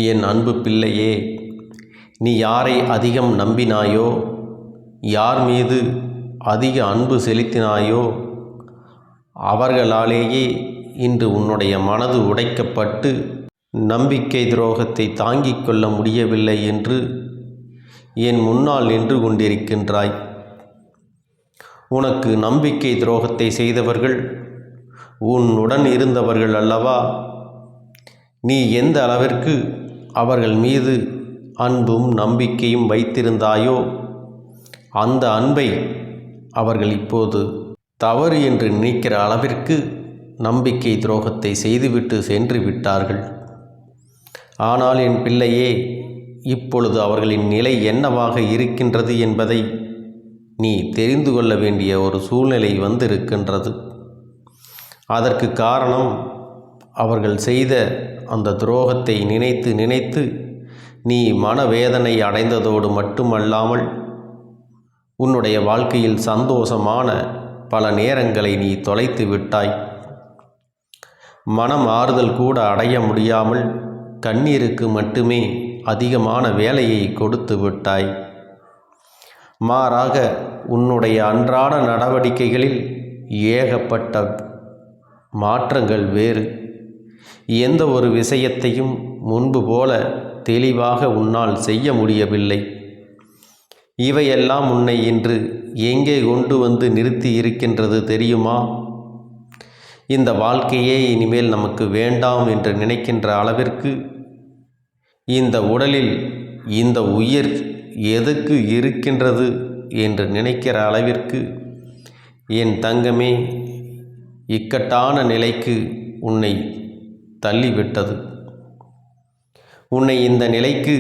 என் அன்பு பிள்ளையே, நீ யாரை அதிகம் நம்பினாயோ, யார் மீது அதிக அன்பு செலுத்தினாயோ, அவர்களாலேயே இன்று உன்னுடைய மனது உடைக்கப்பட்டு நம்பிக்கை துரோகத்தை தாங்கிக் கொள்ள முடியவில்லை என்று என் முன்னால் நின்று கொண்டிருக்கின்றாய். உனக்கு நம்பிக்கை துரோகத்தை செய்தவர்கள் உன்னுடன் இருந்தவர்கள் அல்லவா? நீ எந்த அளவிற்கு அவர்கள் மீது அன்பும் நம்பிக்கையும் வைத்திருந்தாயோ, அந்த அன்பை அவர்கள் இப்போது தவறு என்று நினைக்கிற அளவிற்கு நம்பிக்கை துரோகத்தை செய்துவிட்டு சென்று விட்டார்கள். ஆனால் என் பிள்ளையே, இப்பொழுது அவர்களின் நிலை என்னவாக இருக்கின்றது என்பதை நீ தெரிந்து கொள்ள வேண்டிய ஒரு சூழ்நிலை வந்திருக்கின்றது. அதற்கு காரணம், அவர்கள் செய்த அந்த துரோகத்தை நினைத்து நினைத்து நீ மனவேதனை அடைந்ததோடு மட்டுமல்லாமல் உன்னுடைய வாழ்க்கையில் சந்தோஷமான பல நேரங்களை நீ தொலைத்து விட்டாய். மனம் ஆறுதல் கூட அடைய முடியாமல் கண்ணீருக்கு மட்டுமே அதிகமான வேலையை கொடுத்து விட்டாய். மாறாக உன்னுடைய அன்றாட நடவடிக்கைகளில் ஏகப்பட்ட மாற்றங்கள் வேறு. எந்த ஒரு விஷயத்தையும் முன்பு போல தெளிவாக உன்னால் செய்ய முடியவில்லை. இவையெல்லாம் உன்னை இன்று எங்கே கொண்டு வந்து நிறுத்தி இருக்கின்றது தெரியுமா? இந்த வாழ்க்கையே இனிமேல் நமக்கு வேண்டாம் என்று நினைக்கின்ற அளவிற்கு, இந்த உடலில் இந்த உயிர் எதுக்கு இருக்கின்றது என்று நினைக்கிற அளவிற்கு என் தங்கமே, இக்கட்டான நிலைக்கு உன்னை தள்ளிவிட்டது. உன்னை இந்த நிலைக்கு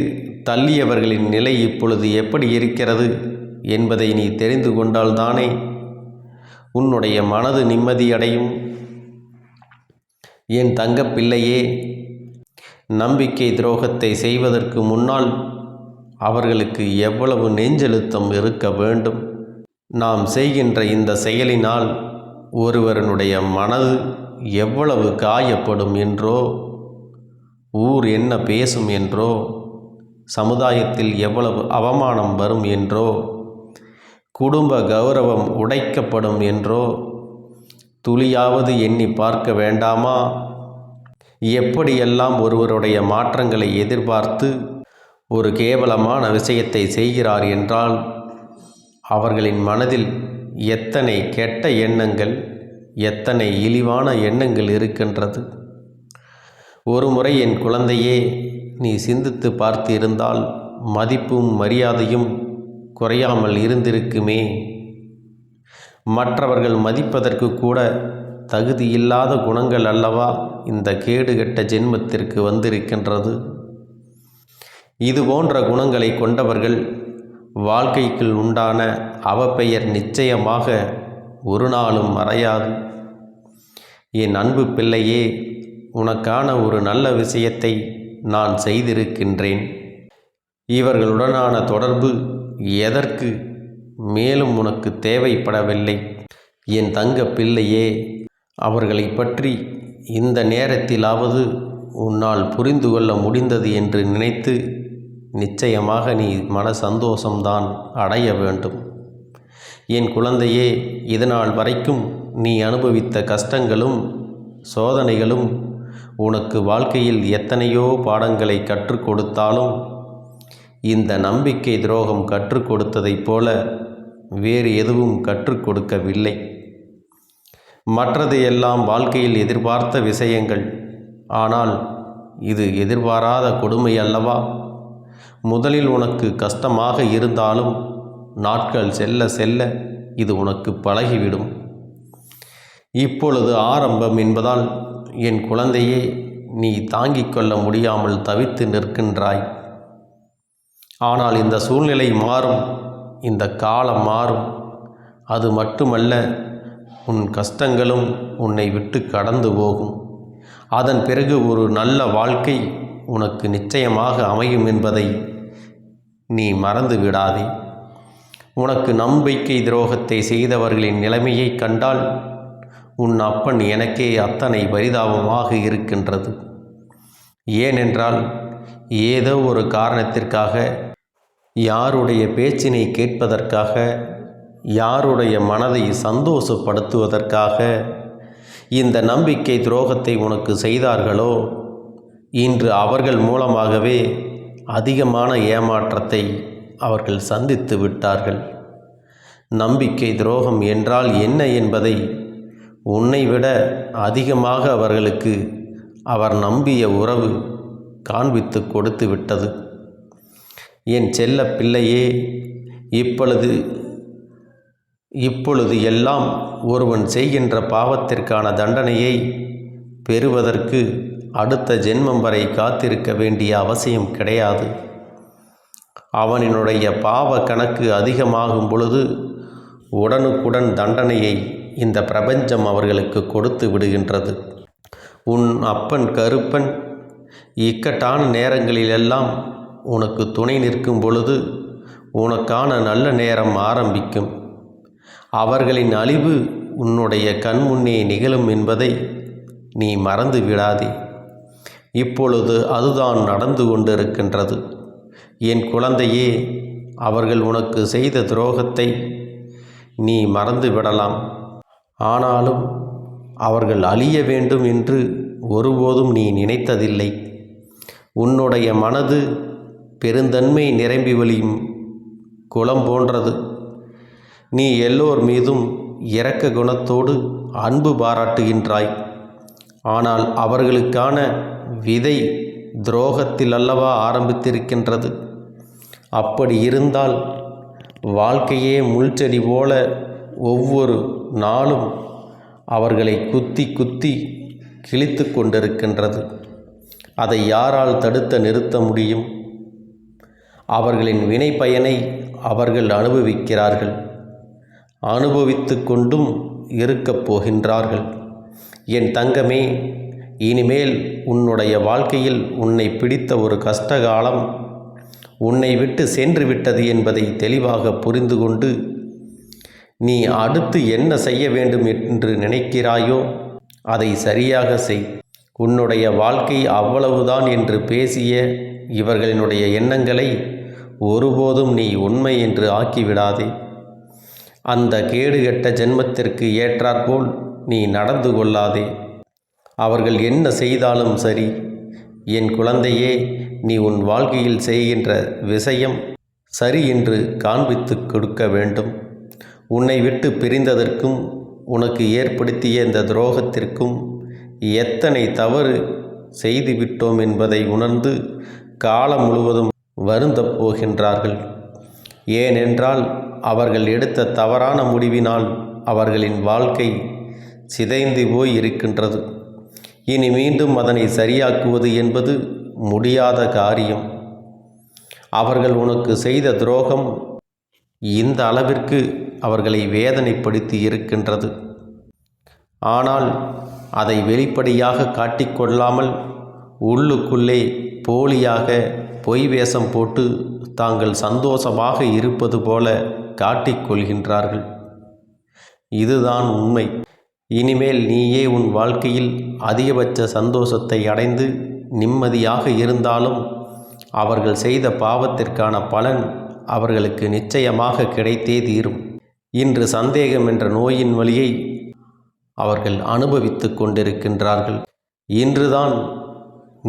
தள்ளியவர்களின் நிலை இப்பொழுது எப்படி இருக்கிறது என்பதை நீ தெரிந்து கொண்டால்தானே உன்னுடைய மனது நிம்மதியடையும். என் தங்க பிள்ளையே, நம்பிக்கை துரோகத்தை செய்வதற்கு முன்னால் அவர்களுக்கு எவ்வளவு நெஞ்செழுத்தம் இருக்க வேண்டும். நாம் செய்கின்ற இந்த செயலினால் ஒருவருடைய மனது எவ்வளவு காயப்படும் என்றோ, ஊர் என்ன பேசும் என்றோ, சமுதாயத்தில் எவ்வளவு அவமானம் வரும் என்றோ, குடும்ப கௌரவம் உடைக்கப்படும் என்றோ துளியாவது எண்ணி பார்க்க வேண்டாமா? எப்படியெல்லாம் ஒருவருடைய மாற்றங்களை எதிர்பார்த்து ஒரு கேவலமான விஷயத்தை செய்கிறார் என்றால் அவர்களின் மனதில் எத்தனை கெட்ட எண்ணங்கள், எத்தனை இழிவான எண்ணங்கள் இருக்கின்றது. ஒரு முறை என் குழந்தையே, நீ சிந்தித்து பார்த்து இருந்தால் மதிப்பும் மரியாதையும் குறையாமல் இருந்திருக்குமே. மற்றவர்கள் மதிப்பதற்கு கூட தகுதியில்லாத குணங்கள் அல்லவா இந்த கேடுகெட்ட ஜென்மத்திற்கு வந்திருக்கின்றது. இது போன்ற குணங்களை கொண்டவர்கள் வாழ்க்கைக்குள் உண்டான அவப்பெயர் நிச்சயமாக ஒரு நாளும் மறையாது. என் அன்பு பிள்ளையே, உனக்கான ஒரு நல்ல விஷயத்தை நான் செய்திருக்கின்றேன். இவர்களுடனான தொடர்பு எதற்கு மேலும் உனக்கு தேவைப்படவில்லை. என் தங்க பிள்ளையே, அவர்களை பற்றி இந்த நேரத்திலாவது உன்னால் புரிந்து கொள்ள முடிந்தது என்று நினைத்து நிச்சயமாக நீ மன சந்தோஷம்தான் அடைய வேண்டும். என் குழந்தையே, இதனால் வரைக்கும் நீ அனுபவித்த கஷ்டங்களும் சோதனைகளும் உனக்கு வாழ்க்கையில் எத்தனையோ பாடங்களை கற்றுக் கொடுத்தாலும் இந்த நம்பிக்கை துரோகம் கற்றுக் கொடுத்ததைப் போல வேறு எதுவும் கற்றுக் கொடுக்கவில்லை. மற்றது எல்லாம் வாழ்க்கையில் எதிர்பார்த்த விஷயங்கள். ஆனால் இது எதிர்பாராத கொடுமை அல்லவா? முதலில் உனக்கு கஷ்டமாக இருந்தாலும் நாட்கள் செல்ல செல்ல இது உனக்கு பழகிவிடும். இப்பொழுது ஆரம்பம் என்பதால் என் குழந்தையே, நீ தாங்கிக் கொள்ள முடியாமல் தவித்து நிற்கின்றாய். ஆனால் இந்த சூழ்நிலை மாறும், இந்த காலம் மாறும். அது மட்டுமல்ல, உன் கஷ்டங்களும் உன்னை விட்டு கடந்து போகும். அதன் பிறகு ஒரு நல்ல வாழ்க்கை உனக்கு நிச்சயமாக அமையும் என்பதை நீ மறந்து விடாதே. உனக்கு நம்பிக்கை துரோகத்தை செய்தவர்களின் நிலைமையை கண்டால் உன் அப்பன் எனக்கே அத்தனை பரிதாபமாக இருக்கின்றது. ஏனென்றால் ஏதோ ஒரு காரணத்திற்காக, யாருடைய பேச்சினை கேட்பதற்காக, யாருடைய மனதை சந்தோஷப்படுத்துவதற்காக இந்த நம்பிக்கை துரோகத்தை உனக்கு செய்தார்களோ, இன்று அவர்கள் மூலமாகவே அதிகமான ஏமாற்றத்தை அவர்கள் சந்தித்து விட்டார்கள். நம்பிக்கை துரோகம் என்றால் என்ன என்பதை உன்னை விட அதிகமாக அவர்களுக்கு அவர் நம்பிய உறவு காண்பித்து கொடுத்து விட்டது. என் செல்ல பிள்ளையே, இப்பொழுது எல்லாம் ஒருவன் செய்கின்ற பாவத்திற்கான தண்டனையை பெறுவதற்கு அடுத்த ஜென்மம் வரை காத்திருக்க வேண்டிய அவசியம் கிடையாது. அவனினுடைய பாவ கணக்கு அதிகமாகும் பொழுது உடனுக்குடன் தண்டனையை இந்த பிரபஞ்சம் அவர்களுக்கு கொடுத்து விடுகின்றது. உன் அப்பன் கருப்பன் இக்கட்டான நேரங்களிலெல்லாம் உனக்கு துணை நிற்கும் பொழுது உனக்கான நல்ல நேரம் ஆரம்பிக்கும். அவர்களின் அழிவு உன்னுடைய கண்முன்னே நிகழும் என்பதை நீ மறந்து விடாதே. இப்பொழுது அதுதான் நடந்து கொண்டிருக்கின்றது. என் குழந்தையே, அவர்கள் உனக்கு செய்த துரோகத்தை நீ மறந்து விடலாம். ஆனாலும் அவர்கள் அழிய வேண்டும் என்று ஒருபோதும் நீ நினைத்ததில்லை. உன்னுடைய மனது பெருந்தன்மை நிரம்பி வழியும் குளம் போன்றது. நீ எல்லோர் மீதும் இரக்க குணத்தோடு அன்பு பாராட்டுகின்றாய். ஆனால் அவர்களுக்கான விதை துரோகத்தில் அல்லவா ஆரம்பித்திருக்கின்றது. அப்படி இருந்தால் வாழ்க்கையே முள்செடி போல ஒவ்வொரு நாளும் அவர்களை குத்தி குத்தி கிழித்து கொண்டிருக்கின்றது. அதை யாரால் தடுத்து நிறுத்த முடியும்? அவர்களின் வினை பயனை அவர்கள் அனுபவிக்கிறார்கள். அனுபவித்து கொண்டும் இருக்கப் போகின்றார்கள். என் தங்கமே, இனிமேல் உன்னுடைய வாழ்க்கையில் உன்னை பிடித்த ஒரு கஷ்டகாலம் உன்னை விட்டு சென்று விட்டது என்பதை தெளிவாக புரிந்து கொண்டு நீ அடுத்து என்ன செய்ய வேண்டும் என்று நினைக்கிறாயோ அதை சரியாக செய். உன்னுடைய வாழ்க்கை அவ்வளவுதான் என்று பேசிய இவர்களினுடைய எண்ணங்களை ஒருபோதும் நீ உண்மை என்று ஆக்கிவிடாதே. அந்த கேடுகெட்ட ஜென்மத்திற்கு ஏற்றாற்போல் நீ நடந்து கொள்ளாதே. அவர்கள் என்ன செய்தாலும் சரி, என் குழந்தையே, நீ உன் வாழ்க்கையில் செய்கின்ற விஷயம் சரி என்று காண்பித்து கொடுக்க வேண்டும். உன்னை விட்டு பிரிந்ததற்கும் உனக்கு ஏற்படுத்திய இந்த துரோகத்திற்கும் எத்தனை தவறு செய்துவிட்டோம் என்பதை உணர்ந்து காலம் முழுவதும் வருந்தப் போகின்றார்கள். ஏனென்றால் அவர்கள் எடுத்த தவறான முடிவினால் அவர்களின் வாழ்க்கை சிதைந்து போய் இருக்கின்றது. இனி மீண்டும் அதனை சரியாக்குவது என்பது முடியாத காரியம். அவர்கள் உனக்கு செய்த துரோகம் இந்த அளவிற்கு அவர்களை வேதனைப்படுத்தி இருக்கின்றது. ஆனால் அதை வெளிப்படையாக காட்டிக்கொள்ளாமல் உள்ளுக்குள்ளே போலியாக பொய் வேஷம் போட்டு தாங்கள் சந்தோஷமாக இருப்பது போல காட்டிக்கொள்கின்றார்கள். இதுதான் உண்மை. இனிமேல் நீயே உன் வாழ்க்கையில் அதிகபட்ச சந்தோஷத்தை அடைந்து நிம்மதியாக இருந்தாலும் அவர்கள் செய்த பாவத்திற்கான பலன் அவர்களுக்கு நிச்சயமாக கிடைத்தே தீரும். இன்று சந்தேகம் என்ற நோயின் வலியை அவர்கள் அனுபவித்து கொண்டிருக்கின்றார்கள். இன்றுதான்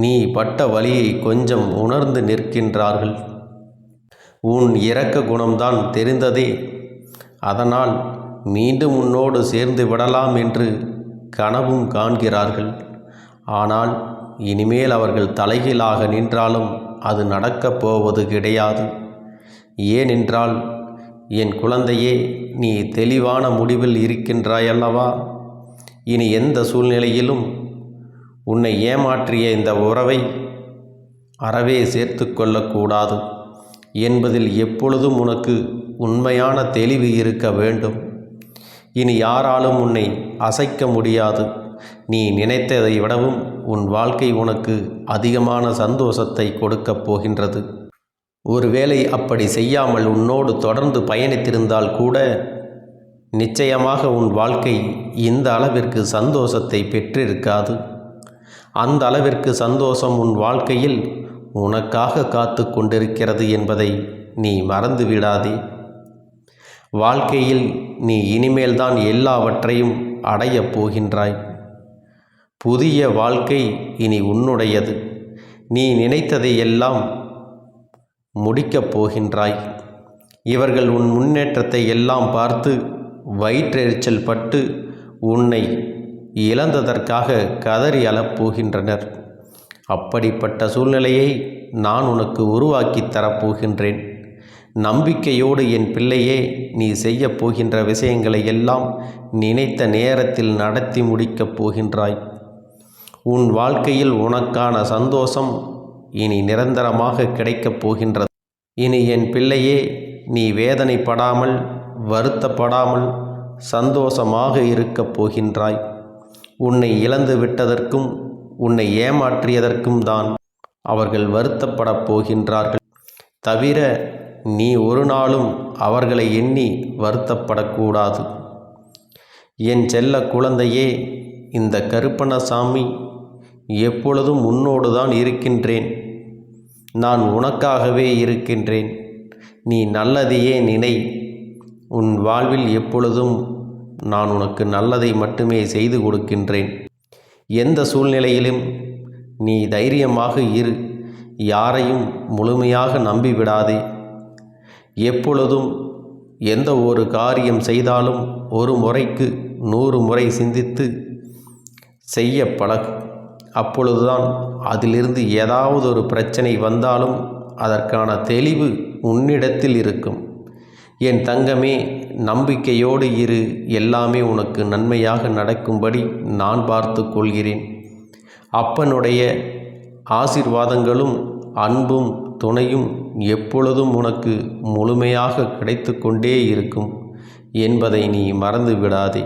நீ பட்ட வலியை கொஞ்சம் உணர்ந்து நிற்கின்றார்கள். உன் இரக்க குணம்தான் தெரிந்ததே. அதனால் மீண்டும் உன்னோடு சேர்ந்து விடலாம் என்று கனவும் காண்கிறார்கள். ஆனால் இனிமேல் அவர்கள் தலைகீழாக நின்றாலும் அது நடக்கப் போவது கிடையாது. ஏனென்றால் என் குழந்தையே, நீ தெளிவான முடிவில் இருக்கின்றாயல்லவா? இனி எந்த சூழ்நிலையிலும் உன்னை ஏமாற்றிய இந்த உறவை அறவே சேர்த்து கொள்ளக்கூடாது என்பதில் எப்பொழுதும் உனக்கு உண்மையான தெளிவு இருக்க வேண்டும். இனி யாராலும் உன்னை அசைக்க முடியாது. நீ நினைத்ததை விடவும் உன் வாழ்க்கை உனக்கு அதிகமான சந்தோஷத்தை கொடுக்கப் போகின்றது. ஒருவேளை அப்படி செய்யாமல் உன்னோடு தொடர்ந்து பயணித்திருந்தால் கூட நிச்சயமாக உன் வாழ்க்கை இந்த அளவிற்கு சந்தோஷத்தை பெற்றிருக்காது. அந்த அளவிற்கு சந்தோஷம் உன் வாழ்க்கையில் உனக்காக காத்து கொண்டிருக்கிறது என்பதை நீ மறந்து விடாதே. வாழ்க்கையில் நீ இனிமேல்தான் எல்லாவற்றையும் அடையப் போகின்றாய். புதிய வாழ்க்கை இனி உன்னுடையது. நீ நினைத்ததை எல்லாம் முடிக்கப் போகின்றாய். இவர்கள் உன் முன்னேற்றத்தை எல்லாம் பார்த்து வயிற்றெரிச்சல் பட்டு உன்னை இழந்ததற்காக கதறி அழப்போகின்றனர். அப்படிப்பட்ட சூழ்நிலையை நான் உனக்கு உருவாக்கி தரப்போகின்றேன். நம்பிக்கையோடு என் பிள்ளையே, நீ செய்ய போகின்ற விஷயங்களை எல்லாம் நினைத்த நேரத்தில் நடத்தி முடிக்கப் போகின்றாய். உன் வாழ்க்கையில் உனக்கான சந்தோஷம் இனி நிரந்தரமாக கிடைக்கப் போகின்றது. இனி என் பிள்ளையே, நீ வேதனைப்படாமல் வருத்தப்படாமல் சந்தோஷமாக இருக்கப் போகின்றாய். உன்னை இழந்து விட்டதற்கும் உன்னை ஏமாற்றியதற்கும் தான் அவர்கள் வருத்தப்படப் போகின்றார்கள். தவிர நீ ஒரு நாளும் அவர்களை எண்ணி வருத்தப்படக்கூடாது. என் செல்ல குழந்தையே, இந்த கருப்பண்ணசாமி எப்பொழுதும் உன்னோடு தான் இருக்கின்றேன். நான் உனக்காகவே இருக்கின்றேன். நீ நல்லதையே நினை. உன் வாழ்வில் எப்பொழுதும் நான் உனக்கு நல்லதை மட்டுமே செய்து கொடுக்கின்றேன். எந்த சூழ்நிலையிலும் நீ தைரியமாக இரு. யாரையும் முழுமையாக நம்பிவிடாதே. எப்பொழுதும் எந்த ஒரு காரியம் செய்தாலும் ஒரு முறைக்கு 100 முறை சிந்தித்து செய்ய பழகு. அப்பொழுதுதான் அதிலிருந்து ஏதாவது ஒரு பிரச்சனை வந்தாலும் அதற்கான தெளிவு உன்னிடத்தில் இருக்கும். என் தங்கமே, நம்பிக்கையோடு இரு. எல்லாமே உனக்கு நன்மையாக நடக்கும்படி நான் பார்த்து கொள்கிறேன். அப்பனுடைய ஆசீர்வாதங்களும் அன்பும் துணையும் எப்பொழுதும் உனக்கு முழுமையாக கிடைத்து கொண்டே இருக்கும் என்பதை நீ மறந்து விடாதே.